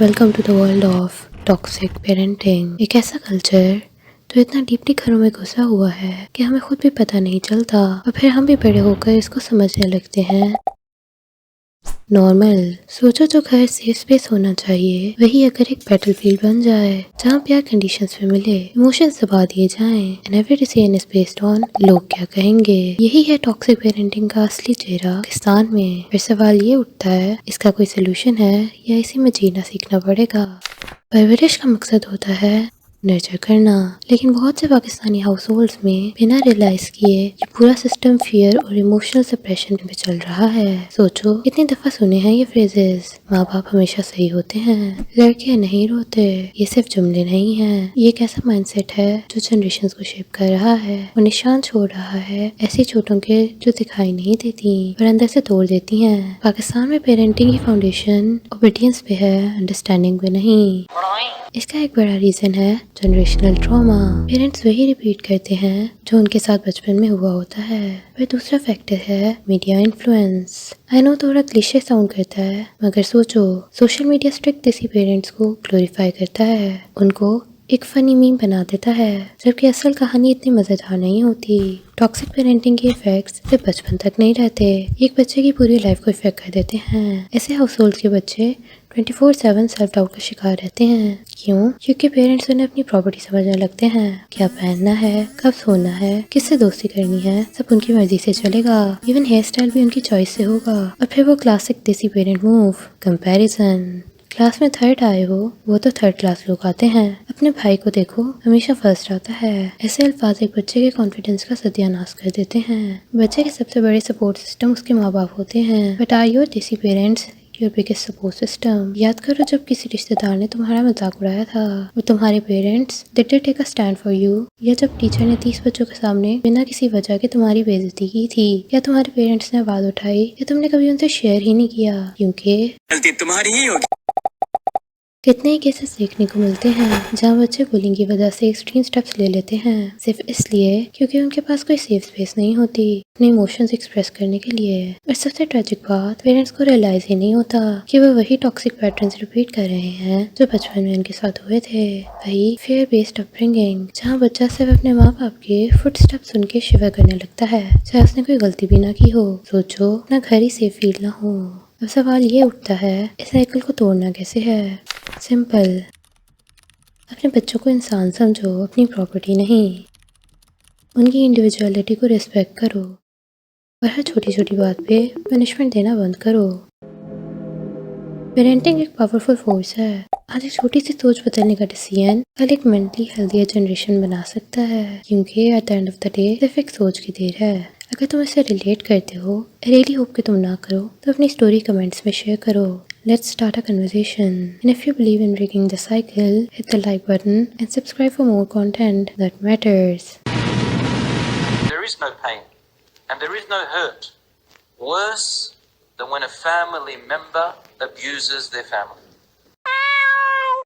Welcome to the world of toxic parenting. एक ऐसा culture जो इतना डीपली घरों में घुसा हुआ है कि हमें खुद भी पता नहीं चलता और फिर हम भी बड़े होकर इसको समझने लगते हैं नॉर्मल। सोचो, जो घर सेफ स्पेस होना चाहिए वही अगर एक बैटलफील्ड बन जाए जहाँ प्यार कंडीशंस में मिले, इमोशंस दबा दिए जाएं and every decision is based on लोग क्या कहेंगे। यही है टॉक्सिक पेरेंटिंग का असली चेहरा पाकिस्तान में। फिर सवाल ये उठता है, इसका कोई सोल्यूशन है या इसी में जीना सीखना पड़ेगा। परवरिश का मकसद होता है नर्चर करना, लेकिन बहुत से पाकिस्तानी हाउस होल्ड्स में बिना रियलाइज किए ये पूरा सिस्टम फियर और इमोशनल सप्रेशन में चल रहा है। सोचो, कितनी दफा सुने हैं ये फ्रेजेस, माँ बाप हमेशा सही होते हैं, लड़के नहीं रोते। ये सिर्फ जुमले नहीं हैं, ये एक ऐसा माइंडसेट है जो जनरेशंस को शेप कर रहा है और निशान छोड़ रहा है ऐसी चोटों के जो दिखाई नहीं देती पर अंदर से तोड़ देती हैं। पाकिस्तान में पेरेंटिंग की फाउंडेशन ओबीडियंस पे है, अंडरस्टैंडिंग पे नहीं। इसका एक बड़ा रीजन है जनरेशनल ट्रॉमा। पेरेंट्स वही रिपीट करते हैं जो उनके साथ बचपन में हुआ होता है। फिर दूसरा फैक्टर है मीडिया इन्फ्लुएंस। आई नो थोड़ा क्लीशे साउंड करता है, मगर सोचो, सोशल मीडिया स्ट्रिक्ट देसी पेरेंट्स को ग्लोरीफाई करता है, उनको एक फनी मीम बना देता है, जबकि असल कहानी इतनी मजेदार नहीं होती। टॉक्सिक पेरेंटिंग के इफेक्ट्स सिर्फ बचपन तक नहीं रहते, एक बच्चे की पूरी लाइफ को इफेक्ट कर देते हैं। ऐसे हाउस होल्ड के बच्चे 24/7 सेल्फ डाउट का शिकार रहते हैं। क्यों? क्योंकि पेरेंट्स उन्हें अपनी प्रॉपर्टी समझने लगते हैं। क्या पहनना है, कब सोना है, किससे दोस्ती करनी है, सब उनकी मर्जी से चलेगा। इवन हेयर स्टाइल भी उनकी चॉइस से होगा। और फिर वो क्लासिक देसी पेरेंट मूव, कंपैरिजन। क्लास में थर्ड आए हो, वो तो थर्ड क्लास लोग आते हैं। अपने भाई को देखो, हमेशा फर्स्ट आता है। ऐसे अल्फाज एक बच्चे के कॉन्फिडेंस का सत्यानाश कर देते हैं। बच्चे के सबसे बड़े सपोर्ट सिस्टम उसके माँ बाप होते हैं, बट आर योर देसी parents your biggest support system? याद करो, जब किसी रिश्तेदार ने तुम्हारा मजाक उड़ाया था, वो तुम्हारे parents did they take a stand for you? या जब टीचर ने 30 बच्चों के सामने बिना किसी वजह के तुम्हारी बेइज्जती की थी, या तुम्हारे पेरेंट्स ने आवाज उठाई, या तुमने कभी उनसे शेयर ही नहीं किया क्योंकि गलती तुम्हारी ही होगी। कितने ही केसेस देखने को मिलते हैं जहाँ बच्चे बुलिंग की वजह से एक्सट्रीम स्टेप्स ले लेते हैं, सिर्फ इसलिए क्योंकि उनके पास कोई सेफ स्पेस नहीं होती अपने इमोशंस एक्सप्रेस करने के लिए। और सबसे ट्रेजिक बात, पेरेंट्स को रियलाइज ही नहीं होता कि वो वही टॉक्सिक पैटर्न्स रिपीट कर रहे हैं जो बचपन में उनके साथ हुए थे। वही फेयर बेस्ड अपब्रिंगिंग, जहाँ बच्चा सिर्फ अपने माँ बाप के फुट स्टेप सुन के शिवर करने लगता है, चाहे उसने कोई गलती भी ना की हो। सोचो, अपना घर ही सेफ फील ना हो। अब सवाल ये उठता है, इस साइकिल को तोड़ना कैसे है? सिंपल, अपने बच्चों को इंसान समझो, अपनी प्रॉपर्टी नहीं। उनकी इंडिविजुअलिटी को रिस्पेक्ट करो और हर छोटी छोटी बात पे पनिशमेंट देना बंद करो। पेरेंटिंग एक पावरफुल फोर्स है। आज एक छोटी सी सोच बदलने का डिसीजन कल एक मेंटली हेल्दी जनरेशन बना सकता है, क्योंकि at the end of the day सिर्फ एक सोच की देर है। अगर तुम इससे रिलेट करते हो, आई रियली होप कि तुम ना करो, तो अपनी स्टोरी कमेंट्स में शेयर करो। Let's start a conversation. And if you believe in breaking the cycle, hit the like button and subscribe for more content that matters. There is no pain and there is no hurt worse than when a family member abuses their family.